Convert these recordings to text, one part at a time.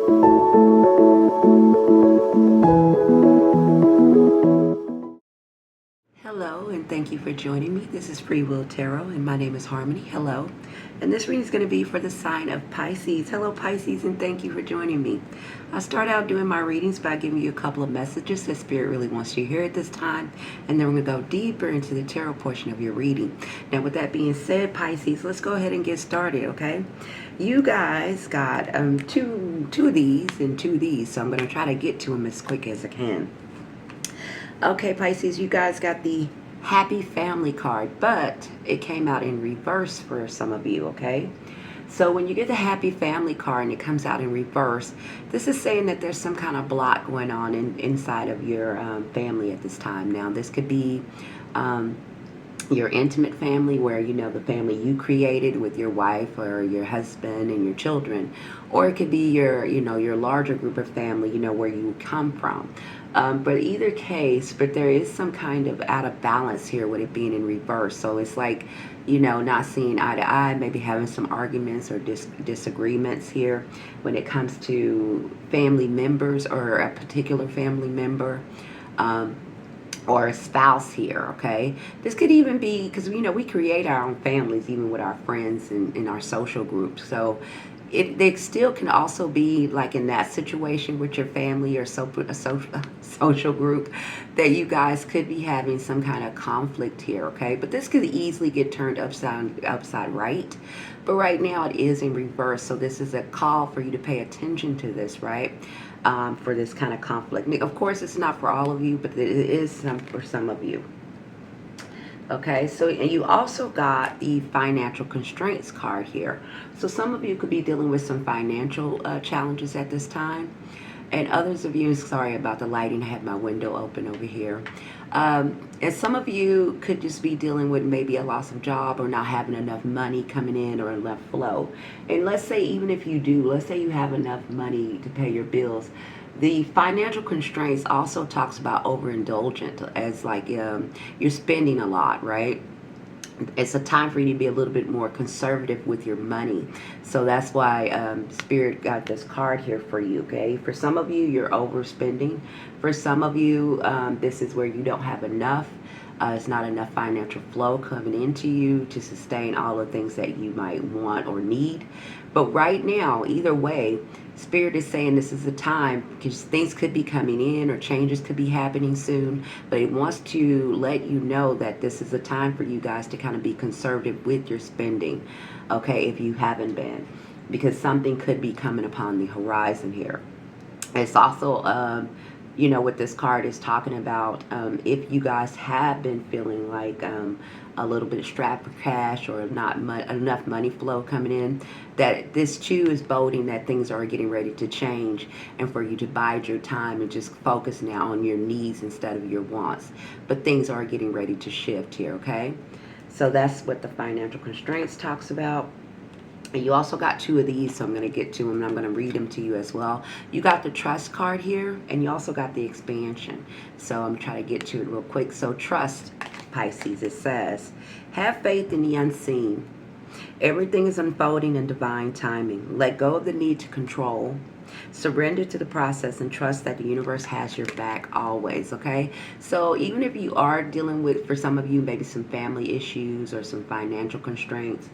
Hello, and thank you for joining me. This is Freewill Tarot, and my name is Harmony. Hello. And this reading is going to be for the sign of Pisces. Hello, Pisces, and thank you for joining me. I'll start out doing my readings by giving you a couple of messages that Spirit really wants you to hear at this time, and then we're going to go deeper into the tarot portion of your reading. Now, with that being said, Pisces, let's go ahead and get started, okay? You guys got two of these and two of these, so I'm going to try to get to them as quick as I can. Okay, Pisces, you guys got the Happy Family card, but it came out in reverse for some of you, okay? So when you get the Happy Family card and it comes out in reverse, this is saying that there's some kind of block going on inside of your family at this time. Now, this could be your intimate family, where the family you created with your wife or your husband and your children, or it could be your your larger group of family, where you come from. But either case, but there is some kind of out of balance here with it being in reverse. So it's like, not seeing eye to eye, maybe having some arguments or disagreements here when it comes to family members or a particular family member. Or a spouse here, okay? This could even be, because we create our own families even with our friends and in our social groups. So they still can also be like in that situation with your family or a social group, that you guys could be having some kind of conflict here, okay? But this could easily get turned upside right. But right now it is in reverse, so this is a call for you to pay attention to this, right? For this kind of conflict. Of course, it's not for all of you, but it is for some of you. Okay, so and you also got the financial constraints card here. So some of you could be dealing with some financial challenges at this time. And others of you, sorry about the lighting, I have my window open over here. And some of you could just be dealing with maybe a loss of job or not having enough money coming in or enough flow. And let's say even if you do, let's say you have enough money to pay your bills. The financial constraints also talks about overindulgent, as like you're spending a lot, right? It's a time for you to be a little bit more conservative with your money. So that's why Spirit got this card here for you, okay? For some of you, you're overspending. For some of you, this is where you don't have enough. It's not enough financial flow coming into you to sustain all the things that you might want or need. But right now, either way, Spirit is saying this is the time, because things could be coming in or changes could be happening soon. But it wants to let you know that this is a time for you guys to kind of be conservative with your spending, okay, if you haven't been. Because something could be coming upon the horizon here. It's also what this card is talking about, if you guys have been feeling like a little bit strapped for cash or not enough money flow coming in, that this too is boding that things are getting ready to change, and for you to bide your time and just focus now on your needs instead of your wants. But things are getting ready to shift here, okay? So that's what the financial constraints talks about. And you also got two of these, so I'm going to get to them, and I'm going to read them to you as well. You got the trust card here, and you also got the expansion. So I'm trying to get to it real quick. So trust, Pisces, it says, have faith in the unseen. Everything is unfolding in divine timing. Let go of the need to control. Surrender to the process and trust that the universe has your back always, okay? So even if you are dealing with, for some of you, maybe some family issues or some financial constraints,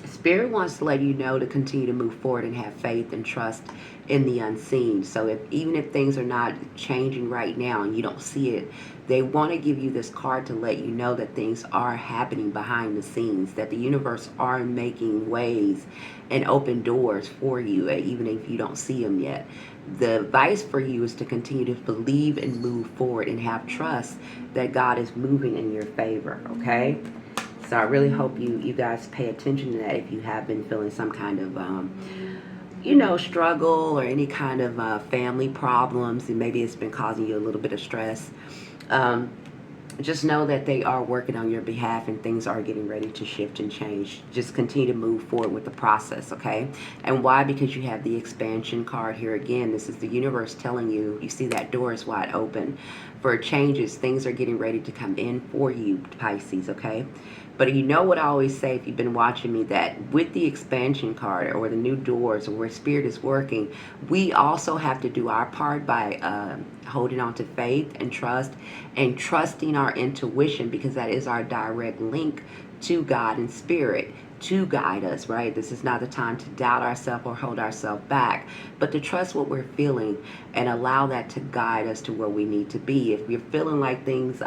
Spirit wants to let you know to continue to move forward and have faith and trust in the unseen. So even if things are not changing right now and you don't see it, they want to give you this card to let you know that things are happening behind the scenes, that the universe are making ways and open doors for you, even if you don't see them yet. The advice for you is to continue to believe and move forward and have trust that God is moving in your favor, okay? So I really hope you guys pay attention to that if you have been feeling some kind of, struggle or any kind of family problems, and maybe it's been causing you a little bit of stress. Just know that they are working on your behalf and things are getting ready to shift and change. Just continue to move forward with the process, okay? And why? Because you have the expansion card here again. This is the universe telling you, you see that door is wide open for changes. Things are getting ready to come in for you, Pisces, okay? But you know what I always say, if you've been watching me, that with the expansion card or the new doors or where Spirit is working, we also have to do our part by holding on to faith and trust, and trusting our intuition, because that is our direct link to God and Spirit to guide us, right? This is not the time to doubt ourselves or hold ourselves back, but to trust what we're feeling and allow that to guide us to where we need to be. If you're feeling like things,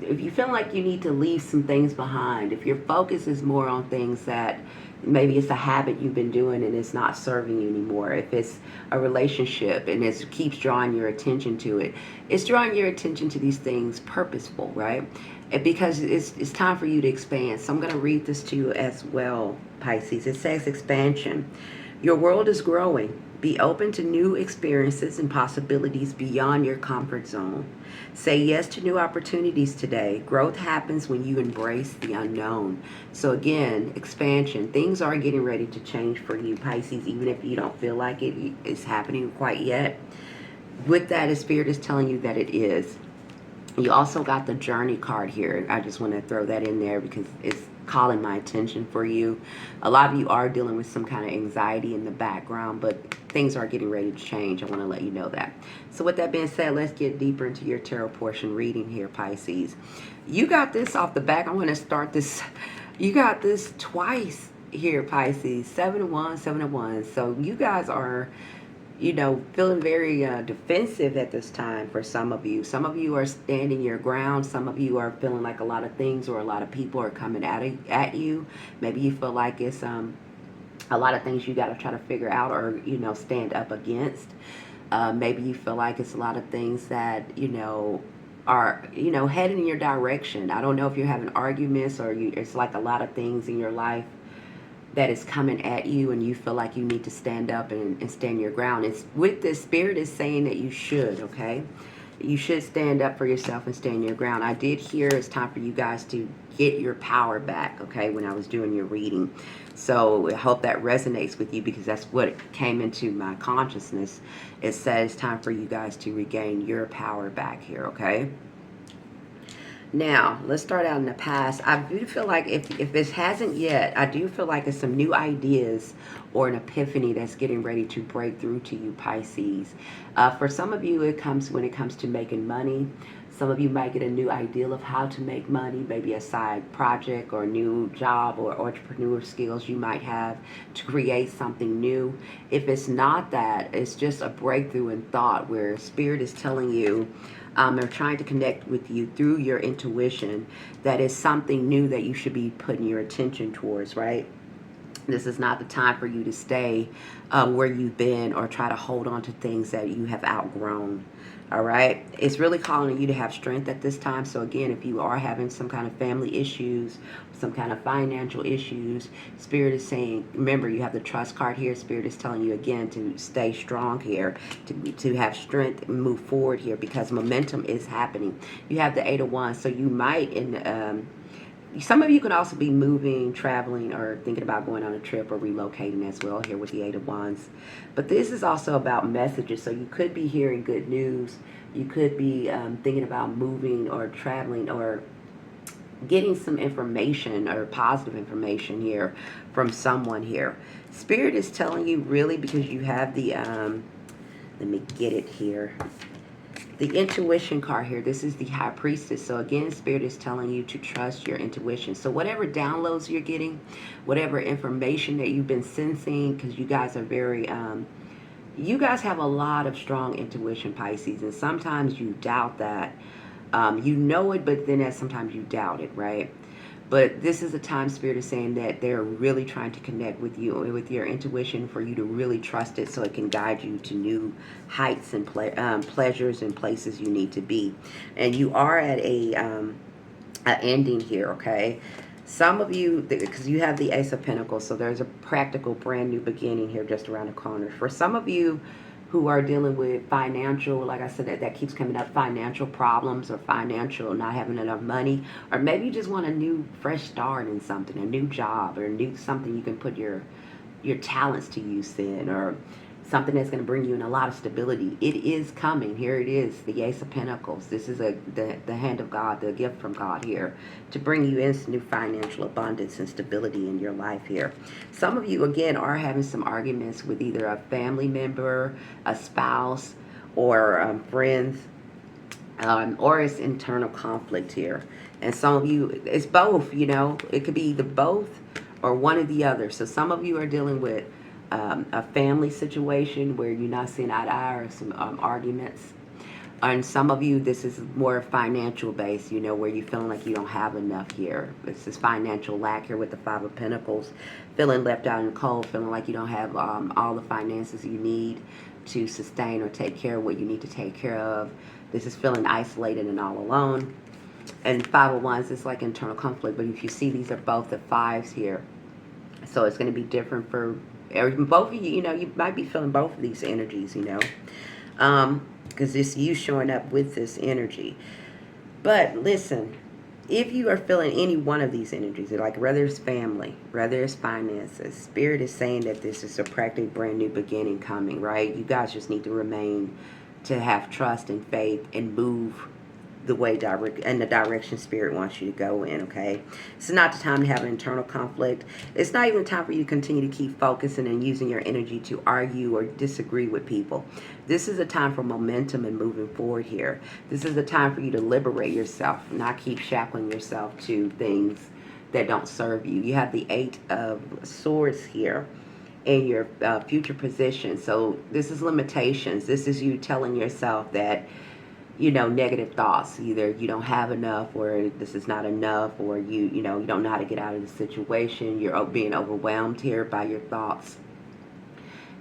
if you feel like you need to leave some things behind, if your focus is more on things that maybe it's a habit you've been doing and it's not serving you anymore, if it's a relationship and it keeps drawing your attention to it, it's drawing your attention to these things purposeful, right? And because it's time for you to expand. So I'm going to read this to you as well, Pisces. It says expansion. Your world is growing. Be open to new experiences and possibilities beyond your comfort zone. Say yes to new opportunities today. Growth happens when you embrace the unknown. So again, expansion. Things are getting ready to change for you, Pisces, even if you don't feel like it is happening quite yet. With that, the Spirit is telling you that it is. You also got the journey card here. I just want to throw that in there because it's calling my attention for you. A lot of you are dealing with some kind of anxiety in the background, but things are getting ready to change. I want to let you know that. So with that being said, let's get deeper into your tarot portion reading here, Pisces. You got this off the back. I'm going to start this. You got this twice here, Pisces. 7 of Wands, 7 of Wands. So you guys are, feeling very defensive at this time for some of you. Some of you are standing your ground. Some of you are feeling like a lot of things or a lot of people are coming at you. Maybe you feel like it's a lot of things you got to try to figure out or, stand up against. Maybe you feel like it's a lot of things that, are, heading in your direction. I don't know if you're having arguments or it's like a lot of things in your life that is coming at you and you feel like you need to stand up and stand your ground. It's with this, Spirit is saying that you should, okay? You should stand up for yourself and stand your ground. I did hear it's time for you guys to get your power back, okay, when I was doing your reading. So I hope that resonates with you because that's what came into my consciousness. It says it's time for you guys to regain your power back here, okay? Now, let's start out in the past. I do feel like if this hasn't yet, I do feel like it's some new ideas or an epiphany that's getting ready to break through to you, Pisces. For some of you, when it comes to making money. Some of you might get a new ideal of how to make money, maybe a side project or a new job or entrepreneur skills you might have to create something new. If it's not that, it's just a breakthrough in thought where Spirit is telling you, they're trying to connect with you through your intuition. That is something new that you should be putting your attention towards, right? This is not the time for you to stay where you've been or try to hold on to things that you have outgrown. All right. It's really calling you to have strength at this time. So again, if you are having some kind of family issues, some kind of financial issues, Spirit is saying, remember, you have the trust card here. Spirit is telling you again to stay strong here, to have strength and move forward here because momentum is happening. You have the 8 of Wands. So you might, some of you could also be moving, traveling, or thinking about going on a trip or relocating as well here with the 8 of Wands. But this is also about messages. So you could be hearing good news. You could be thinking about moving or traveling or getting some information or positive information here from someone here. Spirit is telling you really because you have the, let me get it here. The intuition card here, this is the High Priestess. So again, Spirit is telling you to trust your intuition. So whatever downloads you're getting, whatever information that you've been sensing, because you guys are very, you guys have a lot of strong intuition, Pisces. And sometimes you doubt that. You know it, but then sometimes you doubt it, right? But this is a time, Spirit is saying that they're really trying to connect with you, with your intuition, for you to really trust it so it can guide you to new heights and pleasures and places you need to be. And you are at an ending here, okay? Some of you, because you have the Ace of Pentacles, so there's a practical brand new beginning here just around the corner. For some of you who are dealing with financial, like I said, that keeps coming up, financial problems or financial, not having enough money, or maybe you just want a new fresh start in something, a new job or something you can put your talents to use in, or something that's going to bring you in a lot of stability. It is coming. Here it is, the Ace of Pentacles. This is the hand of God, the gift from God here to bring you in some new financial abundance and stability in your life here. Some of you, again, are having some arguments with either a family member, a spouse, or friends, or it's internal conflict here. And some of you, it's both, you know. It could be either both or one or the other. So some of you are dealing with a family situation where you're not seeing eye to eye, or some arguments. And some of you, this is more financial based, you know, where you're feeling like you don't have enough here. This is financial lack here with the Five of Pentacles. Feeling left out in the cold, feeling like you don't have all the finances you need to sustain or take care of what you need to take care of. This is feeling isolated and all alone. And Five of Wands is like internal conflict. But if you see, these are both the fives here. So it's going to be different for both of you. You know, you might be feeling both of these energies, you know. Because it's you showing up with this energy. But listen, if you are feeling any one of these energies, like whether it's family, whether it's finances, Spirit is saying that this is a practically brand new beginning coming, right? You guys just need to remain, to have trust and faith and move the way and the direction Spirit wants you to go in, okay? It's not the time to have an internal conflict. It's not even time for you to continue to keep focusing and using your energy to argue or disagree with people. This is a time for momentum and moving forward here. This is a time for you to liberate yourself, not keep shackling yourself to things that don't serve you. You have the Eight of Swords here in your future position. So this is limitations. This is you telling yourself that, you know, negative thoughts. Either you don't have enough, or this is not enough, or you don't know how to get out of the situation. You're being overwhelmed here by your thoughts.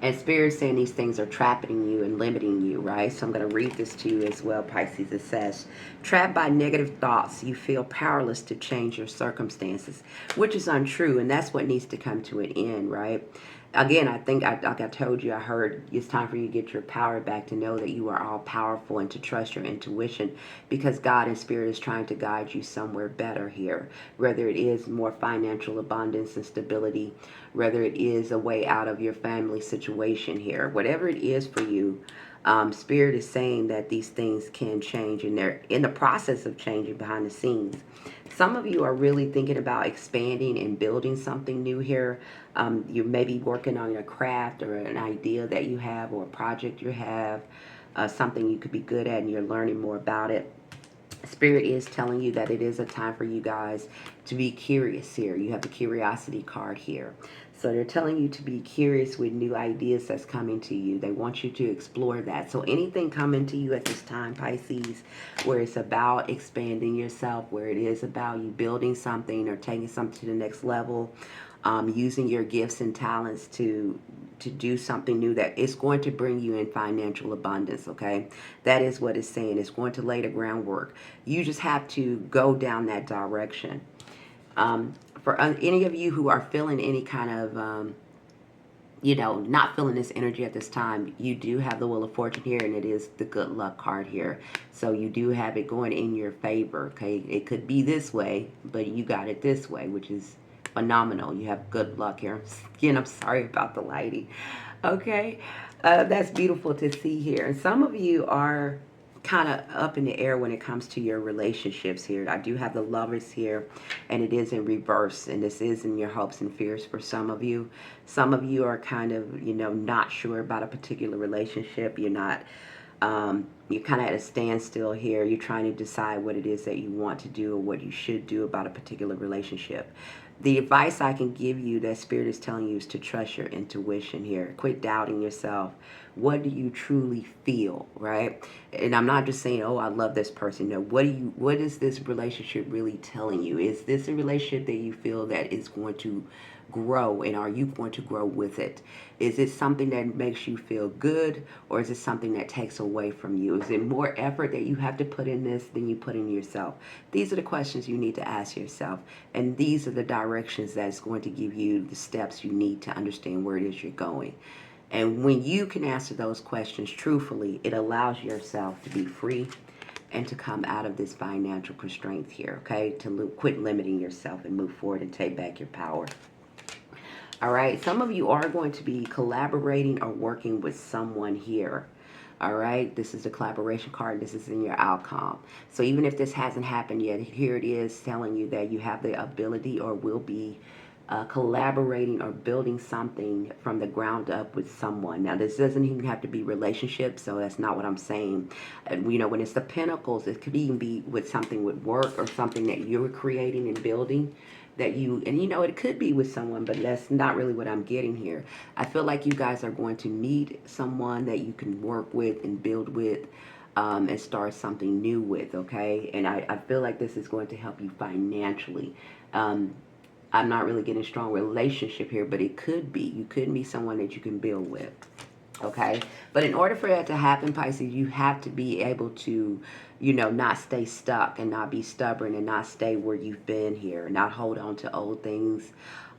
And Spirit saying these things are trapping you and limiting you, right? So I'm going to read this to you as well, Pisces. It says, trapped by negative thoughts, you feel powerless to change your circumstances, which is untrue. And that's what needs to come to an end, right? Again, I think, like I told you, I heard it's time for you to get your power back, to know that you are all powerful and to trust your intuition, because God and Spirit is trying to guide you somewhere better here. Whether it is more financial abundance and stability, whether it is a way out of your family situation here, whatever it is for you, Spirit is saying that these things can change, and they're in the process of changing behind the scenes. Some of you are really thinking about expanding and building something new here. You may be working on your craft or an idea that you have, or a project you have, something you could be good at, and you're learning more about it. Spirit is telling you that it is a time for you guys to be curious here. You have the curiosity card here. So they're telling you to be curious with new ideas that's coming to you. They want you to explore that. So anything coming to you at this time, Pisces, where it's about expanding yourself, where it is about you building something or taking something to the next level, using your gifts and talents to do something new that is going to bring you in financial abundance, okay? That is what it's saying. It's going to lay the groundwork. You just have to go down that direction. For any of you who are feeling any kind of, not feeling this energy at this time, you do have the Wheel of Fortune here, and it is the good luck card here. So you do have it going in your favor, okay? It could be this way, but you got it this way, which is phenomenal. You have good luck here. Again, I'm sorry about the lighting. Okay, that's beautiful to see here. And some of you are kind of up in the air when it comes to your relationships here. I do have the Lovers here, and it is in reverse, and this is in your hopes and fears for some of you. Some of you are kind of, not sure about a particular relationship. You're not, you're kind of at a standstill here. You're trying to decide what it is that you want to do or what you should do about a particular relationship. The advice I can give you that Spirit is telling you is to trust your intuition here. Quit doubting yourself. What do you truly feel, right? And I'm not just saying, oh, I love this person. No, what is this relationship really telling you? Is this a relationship that you feel that is going to grow, and are you going to grow with it? Is it something that makes you feel good, or is it something that takes away from you? Is it more effort that you have to put in this than you put in yourself? These are the questions you need to ask yourself, and these are the directions that's going to give you the steps you need to understand where it is you're going. And when you can answer those questions truthfully, it allows yourself to be free and to come out of this financial constraint here, okay? To quit limiting yourself and move forward and take back your power. All right. Some of you are going to be collaborating or working with someone here. All right. This is the collaboration card. This is in your outcome. So even if this hasn't happened yet, here it is telling you that you have the ability or will be collaborating or building something from the ground up with someone. Now, this doesn't even have to be relationships, so that's not what I'm saying. And, you know, when it's the pentacles, it could even be with something with work or something that you're creating and building that you, and you know, it could be with someone, but that's not really what I'm getting here. I feel like you guys are going to meet someone that you can work with and build with, and start something new with, okay? And I feel like this is going to help you financially. I'm not really getting a strong relationship here, but it could be. You could be someone that you can build with, okay? But in order for that to happen, Pisces, you have to be able to, you know, not stay stuck and not be stubborn and not stay where you've been here, not hold on to old things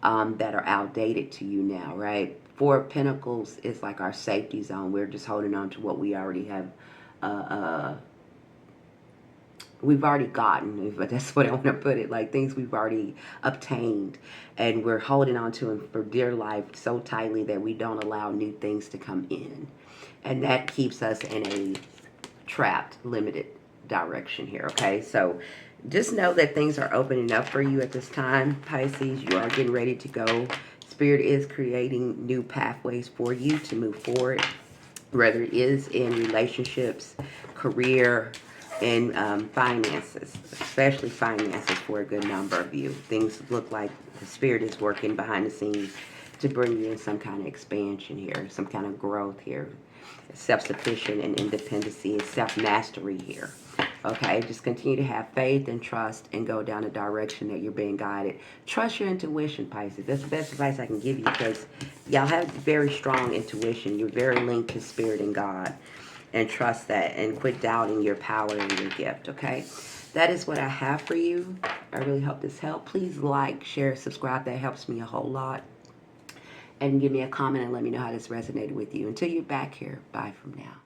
that are outdated to you now, right? Four of Pentacles is like our safety zone. We're just holding on to what we already have, we've already gotten, but that's what I want to put it, like things we've already obtained, and we're holding on to them for dear life so tightly that we don't allow new things to come in, and that keeps us in a trapped, limited direction here, okay? So just know that things are opening up for you at this time, Pisces. You are getting ready to go. Spirit is creating new pathways for you to move forward, whether it is in relationships, career, and finances, especially finances for a good number of you. Things look like the Spirit is working behind the scenes to bring you in some kind of expansion here, some kind of growth here, self-sufficient and independency and self-mastery here. Okay, just continue to have faith and trust and go down the direction that you're being guided. Trust your intuition, Pisces. That's the best advice I can give you, because y'all have very strong intuition. You're very linked to Spirit and God. And trust that, and quit doubting your power and your gift, okay? That is what I have for you. I really hope this helped. Please like, share, subscribe. That helps me a whole lot. And give me a comment and let me know how this resonated with you. Until you're back here, bye from now.